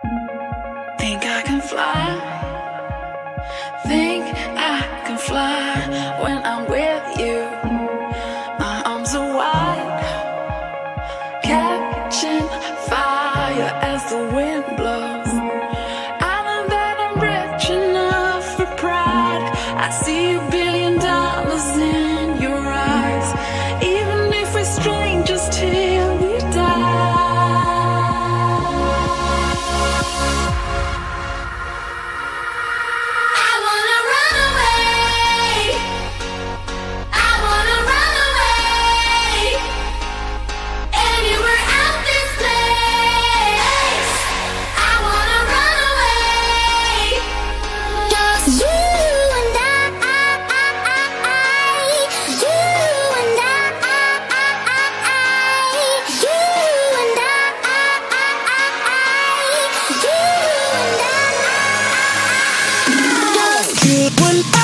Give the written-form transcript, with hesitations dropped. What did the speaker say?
Think I can fly. Think I can fly when I'm with you. My arms are wide, catching fire as the wind blows. I know that I'm rich enough for pride. I see $1 billion in your eyes. Even if we're strangers till we die. When